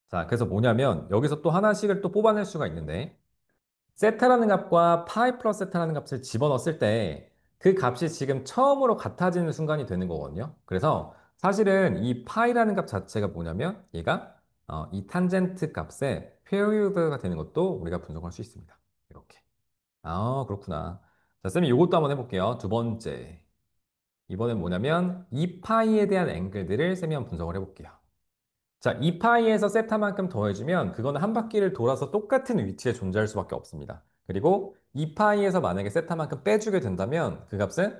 자, 그래서 뭐냐면 여기서 또 하나씩을 또 뽑아낼 수가 있는데 세타라는 값과 파이 플러스 세타라는 값을 집어넣었을 때 그 값이 지금 처음으로 같아지는 순간이 되는 거거든요. 그래서 사실은 이 파이라는 값 자체가 뭐냐면 얘가 이 탄젠트 값의 페리오드가 되는 것도 우리가 분석할 수 있습니다. 이렇게. 아, 그렇구나. 자, 쌤이 이것도 한번 해볼게요. 두 번째. 이번엔 뭐냐면 이 파이에 대한 앵글들을 쌤이 한번 분석을 해볼게요. 자, 2파이에서 세타만큼 더해주면 그거는 한 바퀴를 돌아서 똑같은 위치에 존재할 수밖에 없습니다. 그리고 2파이에서 만약에 세타만큼 빼주게 된다면 그 값은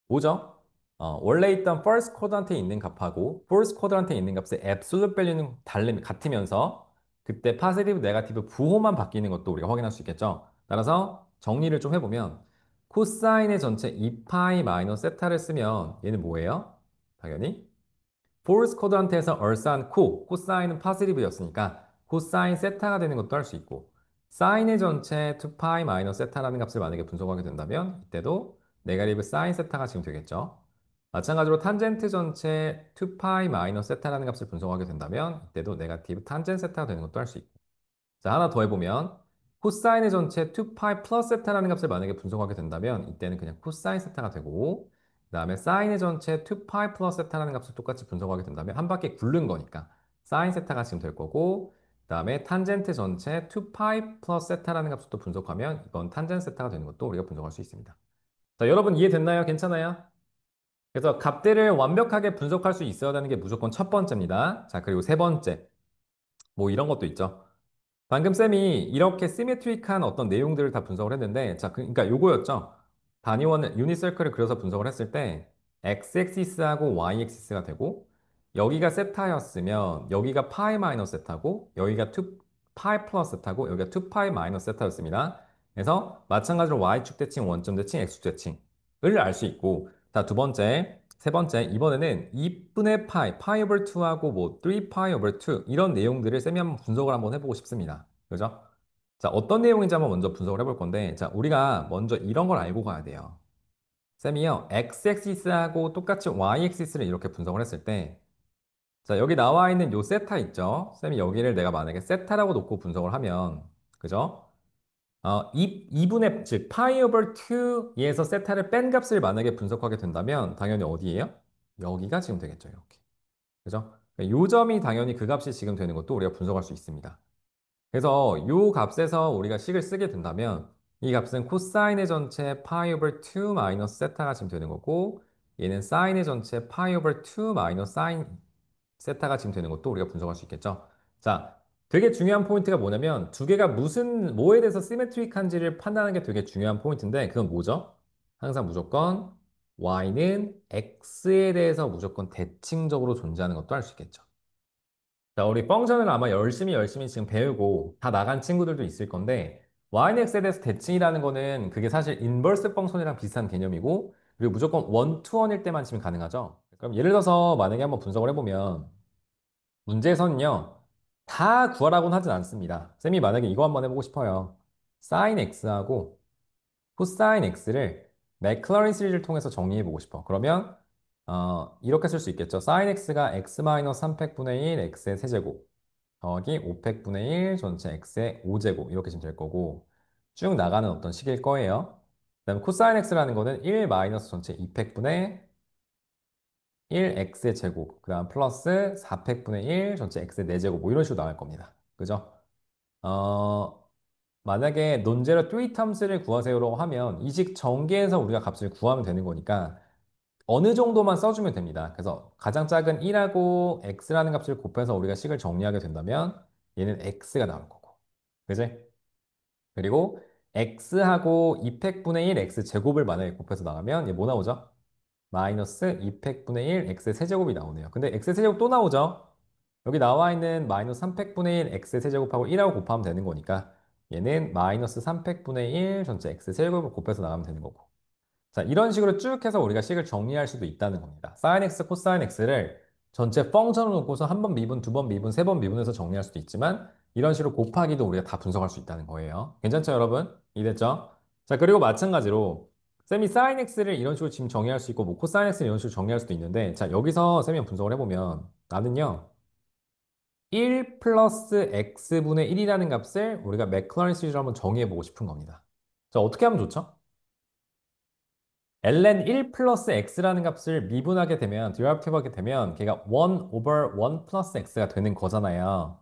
뭐죠? 원래 있던 first quadrant에 있는 값하고 fourth quadrant에 있는 값의 absolute value는 같으면서 그때 positive, negative 부호만 바뀌는 것도 우리가 확인할 수 있겠죠. 따라서 정리를 좀 해보면 코사인의 전체 2파이 마이너스 세타를 쓰면 얘는 뭐예요? 당연히 포르스 쿼드란트에서 얼싸한 코사인은 파지티브였으니까 코사인 세타가 되는 것도 할 수 있고 사인의 전체 2파이 마이너스 세타라는 값을 만약에 분석하게 된다면 이때도 네가티브 사인 세타가 지금 되겠죠. 마찬가지로 탄젠트 전체 2파이 마이너스 세타라는 값을 분석하게 된다면 이때도 네가티브 탄젠 세타가 되는 것도 할 수 있고 자, 하나 더 해보면 코사인의 전체 2파이 플러스 세타라는 값을 만약에 분석하게 된다면 이때는 그냥 코사인 세타가 되고 그 다음에 사인의 전체 2파이 플러스 세타라는 값을 똑같이 분석하게 된다면 한 바퀴 굴른 거니까 사인 세타가 지금 될 거고 그 다음에 탄젠트 전체 2파이 플러스 세타라는 값을 또 분석하면 이건 탄젠 세타가 되는 것도 우리가 분석할 수 있습니다. 자, 여러분 이해됐나요? 괜찮아요? 그래서 값들을 완벽하게 분석할 수 있어야 되는 게 무조건 첫 번째입니다. 자, 그리고 세 번째. 뭐 이런 것도 있죠. 방금 쌤이 이렇게 시메트릭한 어떤 내용들을 다 분석을 했는데, 자, 그러니까 요거였죠. 단위원 유니서클을 그려서 분석을 했을 때, x-액시스하고 y-액시스가 되고, 여기가 세타였으면, 여기가 파이 마이너스 세타고, 여기가 2 파이 플러스 세타고, 여기가 2 파이 마이너스 세타였습니다. 그래서 마찬가지로 y축 대칭, 원점 대칭, x축 대칭을 알 수 있고, 자, 두 번째, 세 번째, 이번에는 2분의 파이 오버 2하고 뭐 3 파이 오버 2 이런 내용들을 쌤이 한번 분석을 한번 해보고 싶습니다. 그죠? 자, 어떤 내용인지 한번 먼저 분석을 해볼 건데, 자, 우리가 먼저 이런 걸 알고 가야 돼요. 쌤이요, x-액시스하고 똑같이 y-액시스를 이렇게 분석을 했을 때, 자, 여기 나와 있는 요 세타 있죠? 쌤이 여기를 내가 만약에 세타라고 놓고 분석을 하면, 그죠? 2분의, 즉, 파이 오버 2에서 세타를 뺀 값을 만약에 분석하게 된다면, 당연히 어디예요? 여기가 지금 되겠죠, 이렇게. 그죠? 요 점이 당연히 그 값이 지금 되는 것도 우리가 분석할 수 있습니다. 그래서 요 값에서 우리가 식을 쓰게 된다면 이 값은 코사인의 전체 파이 오버 2 마이너스 세타가 지금 되는 거고 얘는 사인의 전체 파이 오버 2 마이너스 사인 세타가 지금 되는 것도 우리가 분석할 수 있겠죠. 자, 되게 중요한 포인트가 뭐냐면 두 개가 무슨 뭐에 대해서 시메트릭한지를 판단하는 게 되게 중요한 포인트인데 그건 뭐죠? 항상 무조건 y는 x에 대해서 무조건 대칭적으로 존재하는 것도 알 수 있겠죠. 자, 우리 펑션을 아마 열심히 지금 배우고 다 나간 친구들도 있을 건데, YNX에 대해서 대칭이라는 거는 그게 사실 인버스 펑션이랑 비슷한 개념이고, 그리고 무조건 원투원일 때만 지금 가능하죠. 그럼 예를 들어서 만약에 한번 분석을 해보면, 문제에서는요, 다 구하라고는 하진 않습니다. 쌤이 만약에 이거 한번 해보고 싶어요. 사인 X하고 코사인 X를 맥클라린 시리즈를 통해서 정리해보고 싶어. 그러면, 이렇게 쓸 수 있겠죠. 사인 X가 X-300분의 1, X의 세제곱. 더하기 500분의 1 전체 x의 5제곱 이렇게 지금 될 거고 쭉 나가는 어떤 식일 거예요. 그다음에 코사인 x라는 거는 1 마이너스 전체 200분의 1 x의 제곱 그다음 플러스 400분의 1 전체 x의 4제곱 뭐 이런 식으로 나갈 겁니다. 그죠? 어, 만약에 논제로 3terms를 구하세요라고 하면 이 식 전개해서 우리가 값을 구하면 되는 거니까 어느 정도만 써주면 됩니다. 그래서 가장 작은 1하고 x라는 값을 곱해서 우리가 식을 정리하게 된다면 얘는 x가 나올 거고. 그지? 그리고 x하고 200분의 1 x 제곱을 만약에 곱해서 나가면 얘 뭐 나오죠? 마이너스 200분의 1 x 세제곱이 나오네요. 근데 x 세제곱 또 나오죠? 여기 나와 있는 마이너스 300분의 1 x 세제곱하고 1하고 곱하면 되는 거니까 얘는 마이너스 300분의 1 전체 x 세제곱을 곱해서 나가면 되는 거고. 자, 이런 식으로 쭉 해서 우리가 식을 정리할 수도 있다는 겁니다. sin x, cosine x를 전체 펑션을 놓고서 한 번 미분, 두 번 미분, 세 번 미분해서 정리할 수도 있지만 이런 식으로 곱하기도 우리가 다 분석할 수 있다는 거예요. 괜찮죠, 여러분? 이해됐죠? 자, 그리고 마찬가지로 쌤이 sin x를 이런 식으로 지금 정의할 수 있고 뭐 cosine x를 이런 식으로 정리할 수도 있는데 자, 여기서 쌤이 분석을 해보면 나는요. 1 플러스 x분의 1이라는 값을 우리가 맥클라렌 시리즈로 한번 정의해보고 싶은 겁니다. 자, 어떻게 하면 좋죠? ln 1 플러스 x라는 값을 미분하게 되면, derivative 하게 되면 걔가 1 over 1 플러스 x가 되는 거잖아요.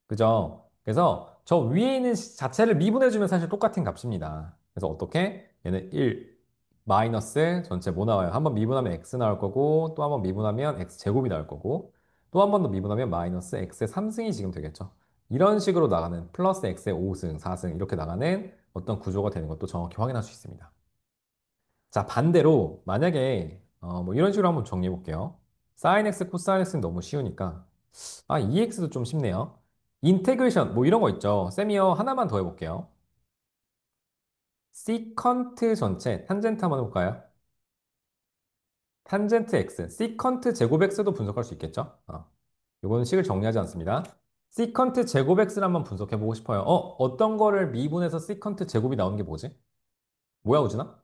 그죠? 그래서 저 위에 있는 자체를 미분해주면 사실 똑같은 값입니다. 그래서 어떻게? 얘는 1 마이너스 전체 뭐 나와요? 한번 미분하면 x 나올 거고, 또 한 번 미분하면 x 제곱이 나올 거고, 또 한 번 더 미분하면 마이너스 x의 3승이 지금 되겠죠. 이런 식으로 나가는 플러스 x의 5승, 4승 이렇게 나가는 어떤 구조가 되는 것도 정확히 확인할 수 있습니다. 자, 반대로 만약에 뭐 이런 식으로 한번 정리해 볼게요. sin x, 코사인 x는 너무 쉬우니까 아, EX도 좀 쉽네요. 인테그레이션, 뭐 이런 거 있죠. 쌤이요, 하나만 더 해볼게요. 시컨트 전체, 탄젠트 한번 해볼까요? 탄젠트 X, 시컨트 제곱 X도 분석할 수 있겠죠? 이거는 식을 정리하지 않습니다. 시컨트 제곱 X를 한번 분석해보고 싶어요. 어떤 거를 미분해서 시컨트 제곱이 나오는 게 뭐지? 뭐야, 우진아?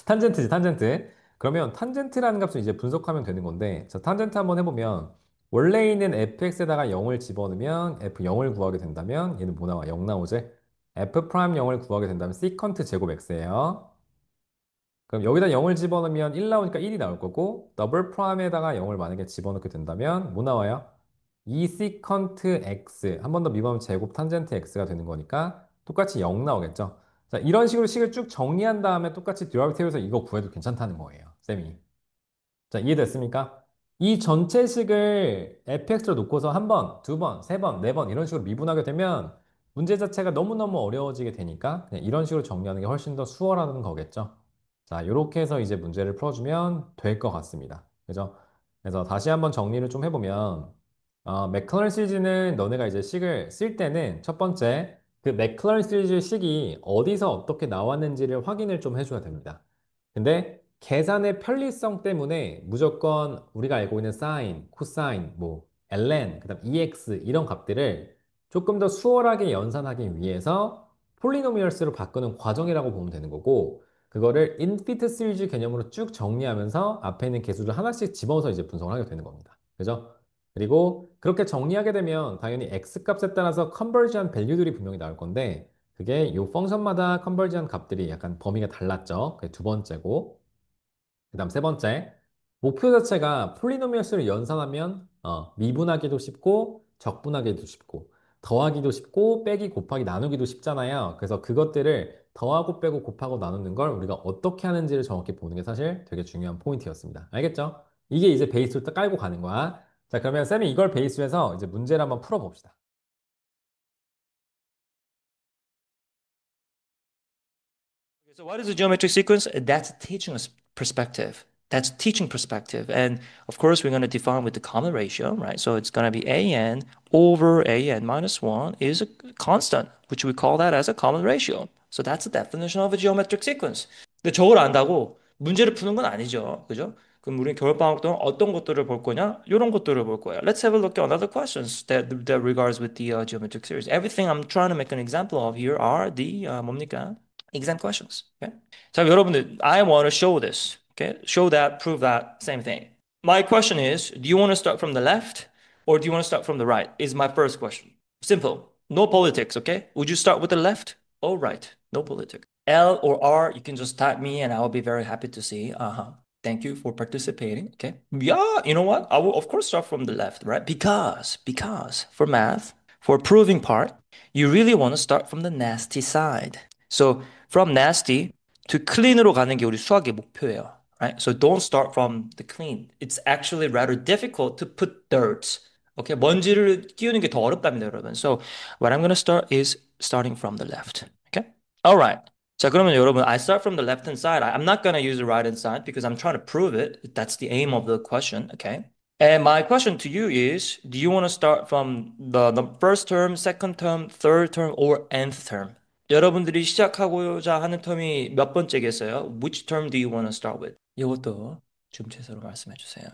탄젠트지, 탄젠트. 그러면 탄젠트라는 값을 이제 분석하면 되는 건데, 자, 탄젠트 한번 해보면, 원래 있는 fx에다가 0을 집어넣으면 f0을 구하게 된다면, 얘는 뭐 나와? 0 나오지? f 프라임 0을 구하게 된다면 시컨트 제곱 x예요. 그럼 여기다 0을 집어넣으면 1 나오니까 1이 나올 거고, 더블 프라임에다가 0을 만약에 집어넣게 된다면, 뭐 나와요? 2 시컨트 x. 한 번 더 미분하면 제곱 탄젠트 x가 되는 거니까, 똑같이 0 나오겠죠? 자, 이런 식으로 식을 쭉 정리한 다음에 똑같이 듀얼티브에서 이거 구해도 괜찮다는 거예요. 쌤이. 자, 이해됐습니까? 이 전체 식을 fx로 놓고서 한 번, 두 번, 세 번, 네 번 이런 식으로 미분하게 되면 문제 자체가 너무너무 어려워지게 되니까 그냥 이런 식으로 정리하는 게 훨씬 더 수월하다는 거겠죠. 자, 이렇게 해서 이제 문제를 풀어주면 될 것 같습니다. 그죠? 그래서 다시 한번 정리를 좀 해보면 맥클런 시리즈는 너네가 이제 식을 쓸 때는 첫 번째 그 맥클런 시리즈 식이 어디서 어떻게 나왔는지를 확인을 좀 해줘야 됩니다. 근데 계산의 편리성 때문에 무조건 우리가 알고 있는 사인, 코사인, 뭐 ln, 그다음 ex 이런 값들을 조금 더 수월하게 연산하기 위해서 폴리노미얼스로 바꾸는 과정이라고 보면 되는 거고 그거를 인피트 시리즈 개념으로 쭉 정리하면서 앞에 있는 개수를 하나씩 집어서 이제 분석을 하게 되는 겁니다. 그죠? 그리고 그렇게 정리하게 되면 당연히 x 값에 따라서 컨버지한 밸류들이 분명히 나올 건데 그게 이 펑션마다 컨버지한 값들이 약간 범위가 달랐죠. 그게 두 번째고. 그다음 세 번째, 목표 자체가 폴리노미얼 수를 연산하면 미분하기도 쉽고 적분하기도 쉽고 더하기도 쉽고 빼기 곱하기 나누기도 쉽잖아요. 그래서 그것들을 더하고 빼고 곱하고 나누는 걸 우리가 어떻게 하는지를 정확히 보는 게 사실 되게 중요한 포인트였습니다. 알겠죠? 이게 이제 베이스로 딱 깔고 가는 거야. 자, 그러면 쌤이 이걸 베이스로 해서 이제 문제를 한번 풀어봅시다. So what is a geometric sequence? That's a perspective. That's teaching perspective. And of course, we're going to define with the common ratio, right? So it's going to be an over an minus 1 is a constant, which we call that as a common ratio. So that's the definition of a geometric sequence. 근데 저걸 안다고 문제를 푸는 건 아니죠. 그죠? 그럼 우리 겨울방학 동안 어떤 것들을 볼 거냐? 이런 것들을 볼 거야. Let's have a look at other questions that regards with the geometric series. Everything I'm trying to make an example of here are the 뭡니까? Exam questions. Okay? 자, 여러분들, I want to show this. Okay? Show that, prove that, same thing. My question is, do you want to start from the left or do you want to start from the right? Is my first question. Simple. No politics, okay? Would you start with the left or right? No politics. L or R, you can just type me and I will be very happy to see. Uh-huh. Thank you for participating. Okay. Yeah, you know what? I will of course start from the left, right? Because for math, for proving part, you really want to start from the nasty side. So from nasty to clean으로 가는 게 우리 수학의 목표예요. Right? So don't start from the clean. It's actually rather difficult to put dirt. Okay, 먼지를 끼우는 게 더 어렵답니다, 여러분. So what I'm gonna start is starting from the left. Okay? All right. 자, 그러면 여러분, I start from the left hand side. I'm not gonna use the right hand side because I'm trying to prove it. That's the aim of the question. Okay? And my question to you is, do you want to start from the first term, second term, third term, or nth term? 여러분들이 시작하고자 하는 텀이 몇 번째겠어요? Which term do you want to start with? 이것도 줌체서로 말씀해 주세요.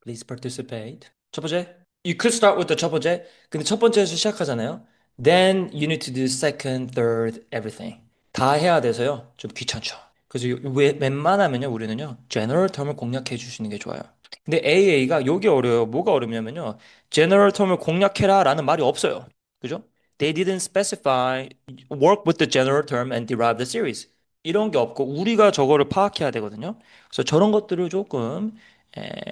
Please participate. 첫 번째, you could start with the 첫 번째. 근데 첫 번째에서 시작하잖아요. Then you need to do second, third, everything. 다 해야 돼서요. 좀 귀찮죠. 그래서 웬만하면요, 우리는요, general term을 공략해 주시는 게 좋아요. 근데 AA가 요게 어려워요. 뭐가 어렵냐면요. general term을 공략해라라는 말이 없어요. 그죠? They didn't specify work with the general term and derive the series. 이런 게 없고 우리가 저거를 파악해야 되거든요. 그래서 저런 것들을 조금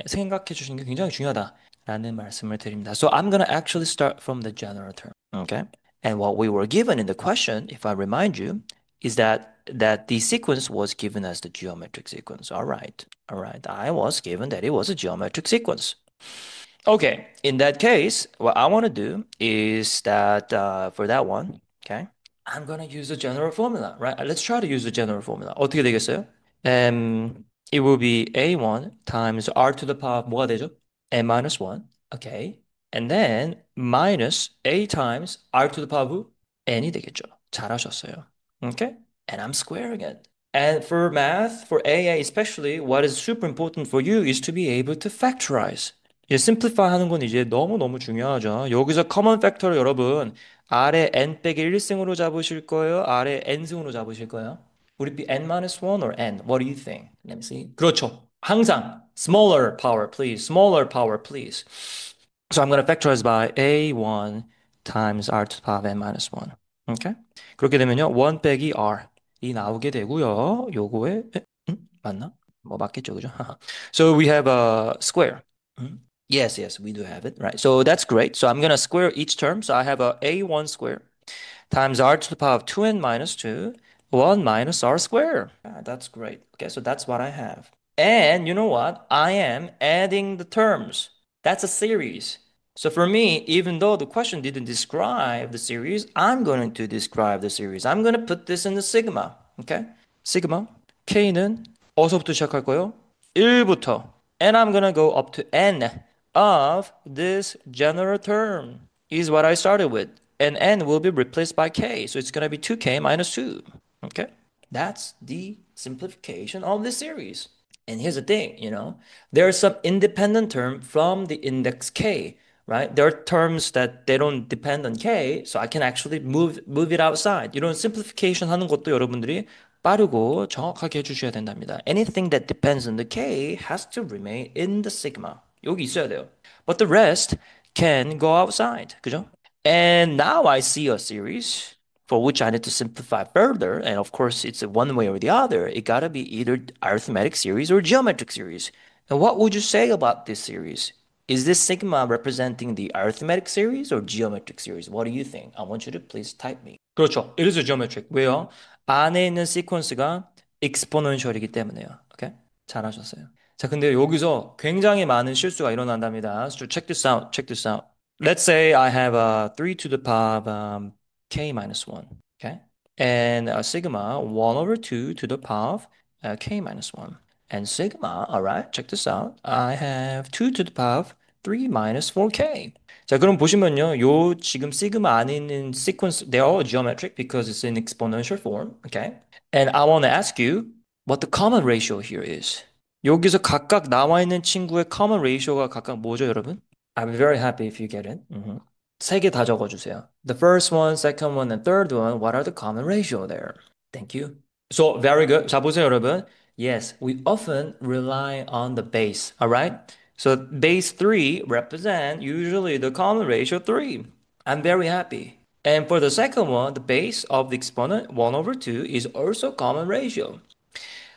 생각해 주시는 게 굉장히 중요하다라는 말씀을 드립니다. So I'm gonna actually start from the general term. Okay? And what we were given in the question, if I remind you, is that the sequence was given as the geometric sequence. All right. All right. I was given that it was a geometric sequence. Okay. In that case, what I want to do is that for that one, okay, I'm going to use the general formula, right? Let's try to use the general formula. 어떻게 되겠어요? It will be A1 times R to the power 뭐가 되죠? N minus 1. Okay. And then minus A times R to the power of N이 되겠죠. 잘하셨어요. Okay? And I'm squaring it. And for math, for AA especially, what is super important for you is to be able to factorize. 이제 simplify 하는 건 이제 너무너무 중요하죠. 여기서 common factor 여러분, 아래 n 빼기 1승으로 잡으실 거예요? 아래 n승으로 잡으실 거예요? Would it be n-1 or n? What do you think? Let me see. 그렇죠. 항상 smaller power, please. Smaller power, please. So I'm going to factorize by a1 times r to the power of n minus 1. Okay? 그렇게 되면요. 1 빼기 r 이 나오게 되고요. 요거에 맞나? 뭐 맞겠죠, 그죠? So we have a square. Yes, yes, we do have it, right? So that's great. So I'm going to square each term. So I have a a1 square times r to the power of 2n minus 2, 1 minus r squared. That's great. Okay, so that's what I have. And you know what? I am adding the terms. That's a series. So for me, even though the question didn't describe the series, I'm going to describe the series. I'm going to put this in the sigma. Okay? sigma. K는 어디서부터 시작할 거예요? 1부터. And I'm going to go up to n of this general term is what I started with. And n will be replaced by k. So it's going to be 2k minus 2. Okay? That's the simplification of this series. And here's the thing, there's some independent term from the index k, right? There are terms that they don't depend on k, so I can actually move it outside. 이런 simplification 하는 것도 여러분들이 빠르고 정확하게 해주셔야 된답니다. Anything that depends on the k has to remain in the sigma. 여기 있어야 돼요. But the rest can go outside. 그죠? And now I see a series for which I need to simplify further. And of course, it's one way or the other. It gotta be either arithmetic series or geometric series. And what would you say about this series? Is this sigma representing the arithmetic series or geometric series? What do you think? I want you to please type me. 그렇죠. It is a geometric. 왜요? 안에 있는 시퀀스가 exponential이기 때문에요. 오케이? 잘하셨어요. 자, 근데 여기서 굉장히 많은 실수가 일어난답니다. So check this out. Check this out. Let's say I have a 3 to the power of k minus 1. Okay? And sigma 1 over 2 to the power of k minus 1. And sigma, all right, check this out. I have 2 to the power of 3 minus 4k. 자, 그럼 보시면요. 요 지금 시그마 안에 있는 sequence, they're all geometric because it's in exponential form. Okay? And I want to ask you what the common ratio here is. 여기서 각각 나와 있는 친구의 common ratio가 각각 뭐죠, 여러분? I'll be very happy if you get it. 세 개 다 적어주세요. The first one, second one, and third one, what are the common ratio there? Thank you. So, very good. 자, 보세요, 여러분. Yes, we often rely on the base, all right? So, base 3 represent usually the common ratio 3. I'm very happy. And for the second one, the base of the exponent 1 over 2 is also common ratio.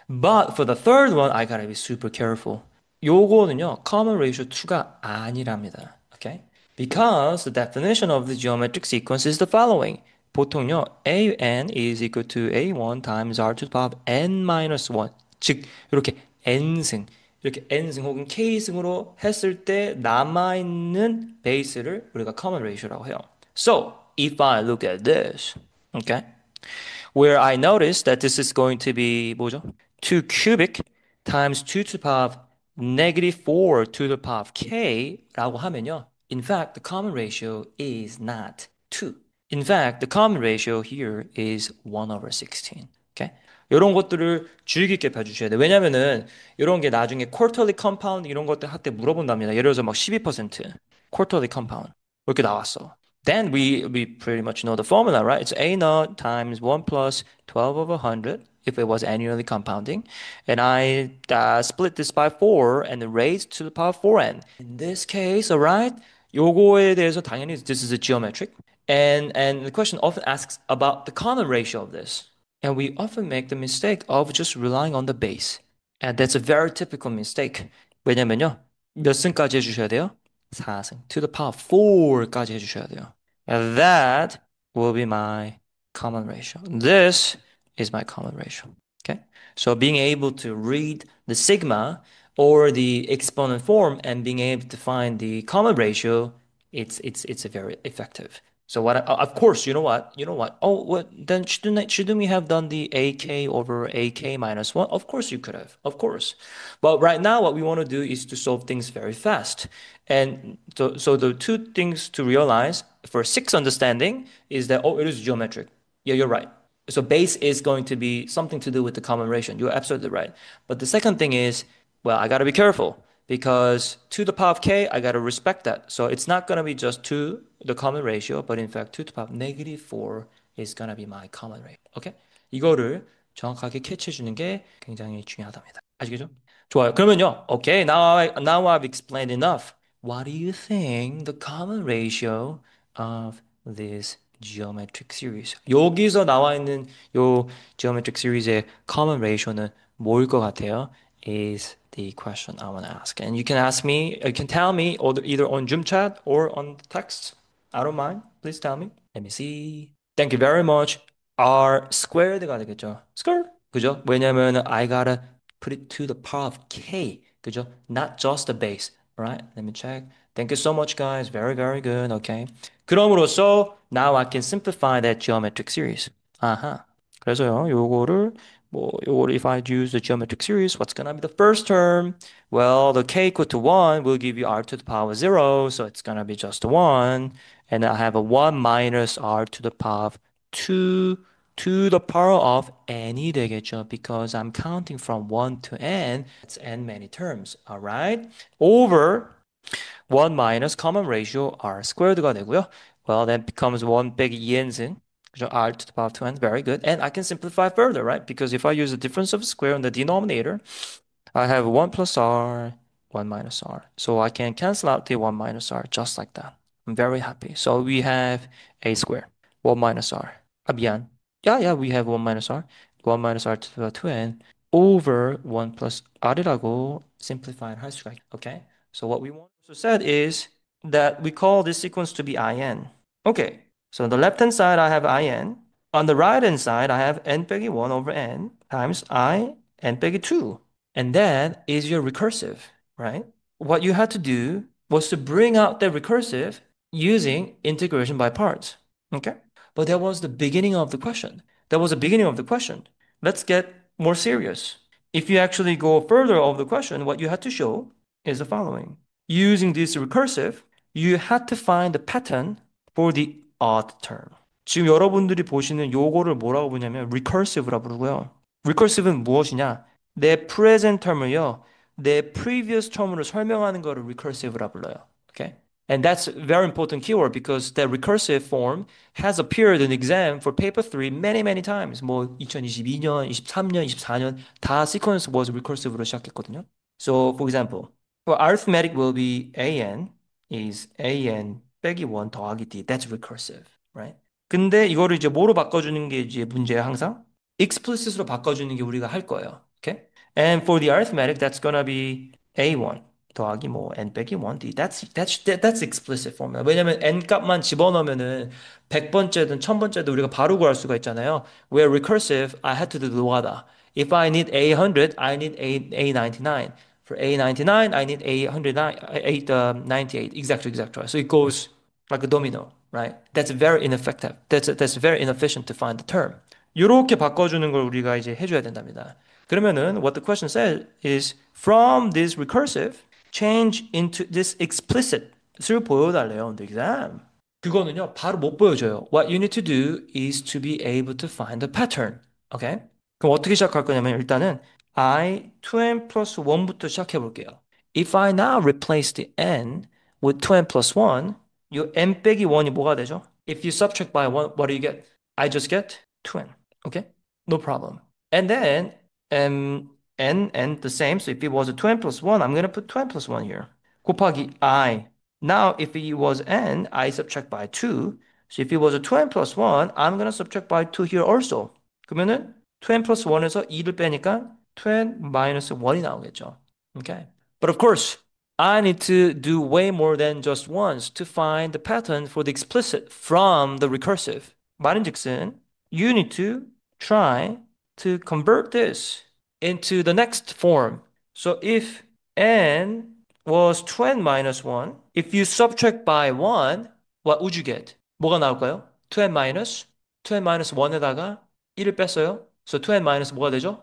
But for the third one, I gotta be super careful. 요거는요, common ratio 2가 아니랍니다. Okay? Because the definition of the geometric sequence is the following. 보통요, an is equal to a1 times r to the power of n minus 1. 즉, 이렇게 n승, 이렇게 n승 혹은 k승으로 했을 때 남아있는 베이스를 우리가 common ratio라고 해요. So, if I look at this, okay? where I notice that this is going to be 뭐죠? 2 cubic times 2 to the power of negative 4 to the power of k 라고 하면요. In fact, the common ratio is not 2. In fact, the common ratio here is 1 over 16. Okay? 이런 것들을 주의 깊게 봐주셔야 돼요. 왜냐면은 이런 게 나중에 quarterly compound 이런 것들 할 때 물어본답니다. 예를 들어서 막 12% quarterly compound 이렇게 나왔어. Then we pretty much know the formula, right? It's A naught times 1 plus 12 over 100 if it was annually compounding. And I split this by 4 and raised to the power 4n. In this case, all right, 요거에 대해서 당연히 this is a geometric. And the question often asks about the common ratio of this. And we often make the mistake of just relying on the base. And that's a very typical mistake. 왜냐면요. 몇 승까지 해주셔야 돼요? 4승. To the power 4까지 해주셔야 돼요. And that will be my common ratio. This is my common ratio. Okay? So being able to read the sigma or the exponent form and being able to find the common ratio, it's a very effective. So of course, you know what? Oh, what then shouldn't we have done the AK over AK minus one? Of course you could have, of course. But right now, what we want to do is to solve things very fast. And so the two things to realize for six understanding is that, oh, it is geometric. Yeah, you're right. So base is going to be something to do with the common ratio. You're absolutely right. But the second thing is, well, I got to be careful because to the power of k, I got to respect that. So it's not going to be just to the common ratio, but in fact, to the power of negative 4 is going to be my common ratio. Okay? 이거를 정확하게 캐치해 주는 게 굉장히 중요하답니다. 아시겠죠? 좋아요. 그러면요. Okay, now I've explained enough. What do you think the common ratio of this geometric series? 여기서 나와 있는 요 geometric series의 common ratio는 뭐일 것 같아요? Is the question I want to ask. And you can ask me, you can tell me either on Zoom chat or on text. I don't mind. Please tell me. Let me see. Thank you very much. R squared가 되겠죠. square. 그죠? 왜냐면 I gotta put it to the power of k. 그죠? Not just the base. Alright, let me check. Thank you so much, guys. Very, very good. Okay. 그럼으로써 now I can simplify that geometric series. 아하. 그래서요, 요거를 if I use the geometric series, what's gonna be the first term? Well, the k equal to 1 will give you r to the power 0, so it's gonna be just 1. And I have a 1 minus r to the power of 2 to the power of n이 되겠죠. Because I'm counting from 1 to n. It's n many terms. Alright? Over 1 minus common ratio r squared가 되고요. Well, that becomes 1 빼기 2n승. 그죠? r to the power of 2n. Very good. And I can simplify further, right? Because if I use the difference of square in the denominator, I have 1 plus r, 1 minus r. So I can cancel out the 1 minus r just like that. I'm very happy. So we have a square, 1 minus r. 미안. Yeah, we have 1 minus r. 1 minus r to the 2n over 1 plus r이라고 simplify 할 수가 있. Okay? So what we want to said is that we call this sequence to be in. Okay. So on the left-hand side, I have in. On the right-hand side, I have n 빼기 1 over n times n 빼기 2. And that is your recursive, right? What you had to do was to bring out the recursive using integration by parts. Okay? But that was the beginning of the question. That was the beginning of the question. Let's get more serious. If you actually go further of the question, what you had to show is the following. Using this recursive, you had to find the pattern for the odd term. 지금 여러분들이 보시는 요거를 뭐라고 부르냐면 recursive라고 부르고요. recursive는 무엇이냐? 내 present term을요, 내 previous term으로 설명하는 거를 recursive라 불러요. Okay? And that's a very important keyword because the recursive form has appeared in exam for paper 3 many, many times. 뭐 2022년, 23년, 24년 다 sequence was recursive로 시작했거든요. So, for example, well, arithmetic will be an is an 빼기 1 더하기 d. That's recursive, right? 근데 이거를 이제 뭐로 바꿔주는 게 이제 문제야, 항상? explicit으로 바꿔주는 게 우리가 할 거예요. Okay? And for the arithmetic, that's gonna be A1 더하기 뭐 n 빼기 1d. That's explicit formula. 왜냐면 n 값만 집어넣으면은 100번째든 1000번째든 우리가 바로 구할 수가 있잖아요. Where recursive, I had to do 노하다. If I need A100, I need A99. For A99, I need A98. Exactly. So it goes like a domino, right? That's very ineffective. That's very inefficient to find the term. 이렇게 바꿔주는 걸 우리가 이제 해줘야 된답니다. 그러면은 what the question says is from this recursive change into this explicit을 보여달래요 on the exam. 그거는요 바로 못 보여줘요. What you need to do is to be able to find the pattern. Okay? 그럼 어떻게 시작할 거냐면 일단은 I 2n plus 1부터 시작해 볼게요. If I now replace the n with 2n plus 1, 이 n 빼기 1이 뭐가 되죠? If you subtract by 1, what do you get? I just get 2n. Okay? No problem. And then n the same. So if it was a 2n plus 1, I'm going to put 2n plus 1 here. 곱하기 I. Now if it was n, I subtract by 2. So if it was a 2n plus 1, I'm going to subtract by 2 here also. 그러면은 2n plus 1에서 2를 빼니까 2n minus 1이 나오겠죠. Okay. But of course, I need to do way more than just once to find the pattern for the explicit from the recursive. 말인즉슨, you need to try to convert this into the next form. So if n was 2n minus 1, if you subtract by 1, what would you get? 뭐가 나올까요? 2n minus 2n minus 1에다가 1을 뺐어요. So 2n minus 뭐가 되죠?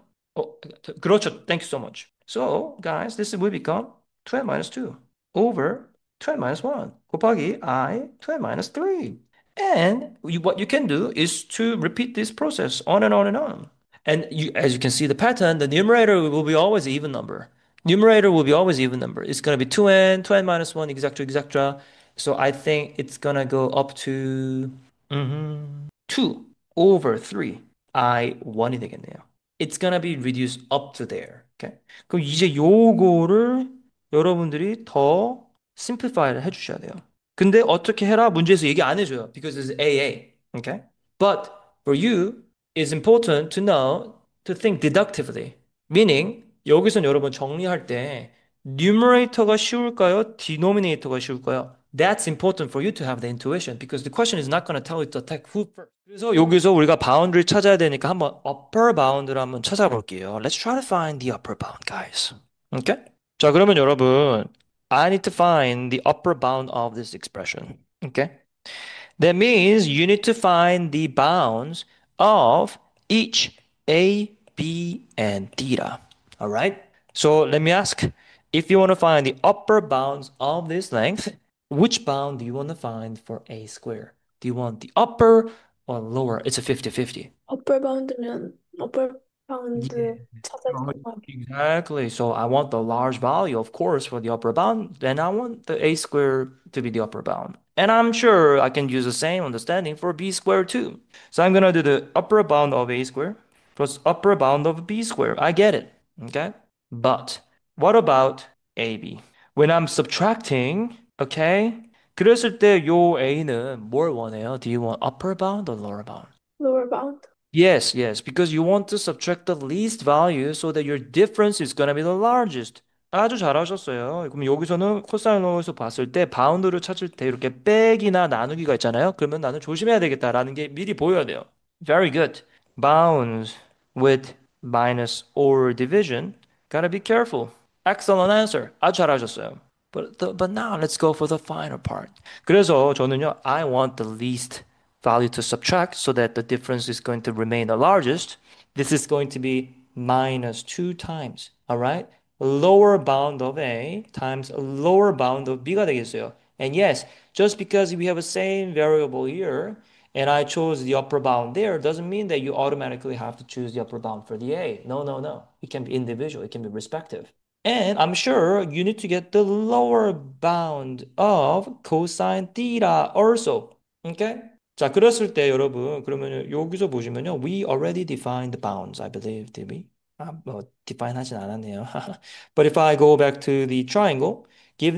그렇죠. Thank you so much. So guys, this will become 2n minus 2 over 2n minus 1 곱하기 I 2n minus 3. And what you can do is to repeat this process on and on and on. And as you can see the pattern, the numerator will be always even number. Numerator will be always even number. It's going to be 2n, 2n minus 1, etc., etc. So I think it's going to go up to 2 over 3. I 1이 되겠네요. It's going to be reduced up to there. Okay? 그럼 이제 요거를 여러분들이 더 simplify를 해주셔야 돼요. 근데 어떻게 해라? 문제에서 얘기 안 해줘요. Because it's AA. Okay? But for you, it's important to know, to think deductively. Meaning, 여기선 여러분 정리할 때 numerator가 쉬울까요? denominator가 쉬울까요? That's important for you to have the intuition because the question is not going to tell you to attack who first. 그래서 여기서 우리가 boundary 찾아야 되니까 한번 upper bound를 한번 찾아볼게요. Let's try to find the upper bound, guys. Okay? 자, 그러면 여러분, I need to find the upper bound of this expression. Okay? That means you need to find the bounds of each A, B, and theta. All right? So let me ask, if you want to find the upper bounds of this length, which bound do you want to find for A square? Do you want the upper or lower? It's a 50-50. upper bound면 upper bound Yeah. 찾을 Right. 거야. Exactly. So I want the large value, of course, for the upper bound. Then I want the A square to be the upper bound. And I'm sure I can use the same understanding for B square too. So I'm gonna do the upper bound of A square plus upper bound of B square. I get it. Okay? But what about AB? When I'm subtracting, okay? 그랬을 때 요 A는 뭘 원해요? Do you want upper bound or lower bound? lower bound. Yes, yes, because you want to subtract the least value so that your difference is going to be the largest. 아주 잘하셨어요. 그럼 여기서는 코사인으로서 봤을 때 바운드를 찾을 때 이렇게 빼기나 나누기가 있잖아요. 그러면 나는 조심해야 되겠다라는 게 미리 보여야 돼요. Very good. Bounds with minus or division. Gotta be careful. Excellent answer. 아주 잘하셨어요. But now let's go for the final part. 그래서 저는요, I want the least value to subtract so that the difference is going to remain the largest. This is going to be minus 2 times. All right? Lower bound of A times lower bound of B가 되겠어요. And yes, just because we have the same variable here and I chose the upper bound there doesn't mean that you automatically have to choose the upper bound for the A. No, no, no. It can be individual. It can be respective. And I'm sure you need to get the lower bound of cosine theta also. Okay? 자, 그랬을 때 여러분, 그러면 여기서 보시면요. We already defined the bounds, I believe, did we? define 하진 않았네요. But if I go back to the triangle,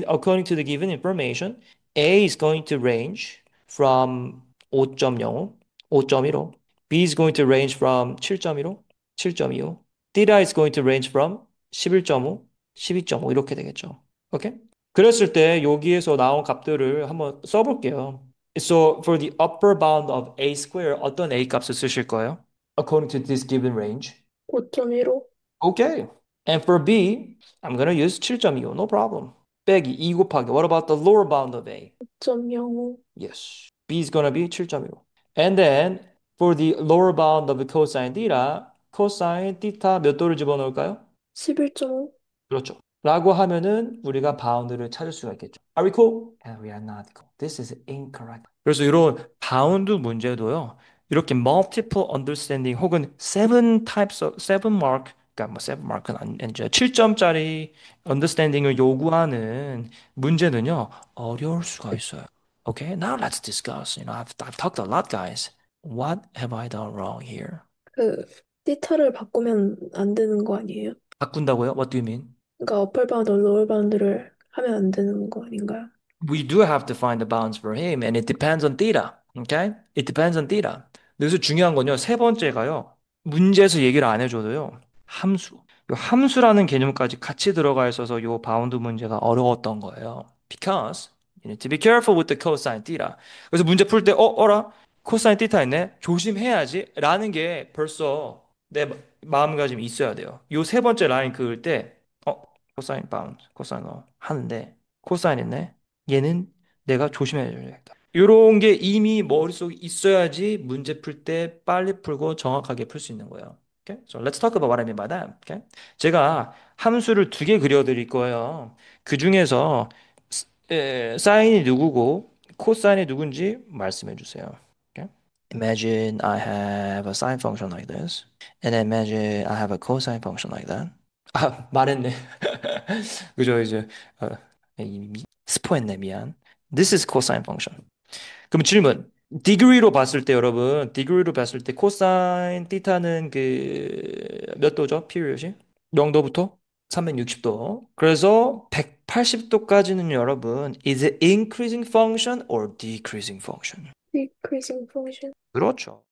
according to the given information, A is going to range from 5.05, 5.15. B is going to range from 7.15, 7.25. Theta is going to range from 11.5, 12.5 이렇게 되겠죠. 오케이? 그랬을 때 여기에서 나온 값들을 한번 써볼게요. So for the upper bound of a square, 어떤 a 값을 쓰실 거예요? According to this given range. 5.15. Okay. And for b, I'm gonna use 7.25. No problem. 빼기 2 곱하기. What about the lower bound of a? 5.05. Yes. b is gonna be 7.15. And then for the lower bound of the cosine theta, cosine theta 몇 도를 집어넣을까요? 11.5. 그렇죠. 라고 하면은 우리가 바운드를 찾을 수가 있겠죠. Are we cool? And we are not cool. This is incorrect. 그래서 이런 바운드 문제도요. 이렇게 multiple understanding 혹은 seven mark 그러니까 뭐 seven mark는 아니죠. 7점짜리 understanding을 요구하는 문제는요. 어려울 수가 있어요. Okay, now let's discuss. I've talked a lot, guys. What have I done wrong here? 그 θ를 바꾸면 안 되는 거 아니에요? 바꾼다고요? What do you mean? 그러니까 어플 바운드, 로얼 바운드를 하면 안 되는 거 아닌가요? We do have to find the bounds for him, and it depends on theta. Okay? It depends on theta. 여기서 중요한 건요, 세 번째가요, 문제에서 얘기를 안 해줘도요, 함수. 요 함수라는 개념까지 같이 들어가 있어서 요 바운드 문제가 어려웠던 거예요. Because you need to be careful with the cosine theta. 그래서 문제 풀 때, 어라? 코사인 θ 있네? 조심해야지. 라는 게 벌써 내 마음가짐이 있어야 돼요. 요 세 번째 라인 그을 때, 코사인 바운드, 코사인 하는데, 코사인 있네? 얘는 내가 조심해야겠다. 이런 게 이미 머릿속에 있어야지 문제 풀 때 빨리 풀고 정확하게 풀 수 있는 거예요. Okay? So let's talk about what I mean by that. Okay? 제가 함수를 두 개 그려드릴 거예요. 그 중에서 사인이 누구고 코사인이 누군지 말씀해 주세요. Okay? Imagine I have a sine function like this, and imagine I have a cosine function like that. 아, 말했네. 그죠, 이제. 어, 스포했네, 미안. This is cosine function. 그럼 질문. degree로 봤을 때 여러분, degree로 봤을 때 코사인 θ는 그 몇 도죠? period이? 0도부터 360도. 그래서 180도까지는 여러분, is it increasing function or decreasing function? Decreasing function. 그렇죠.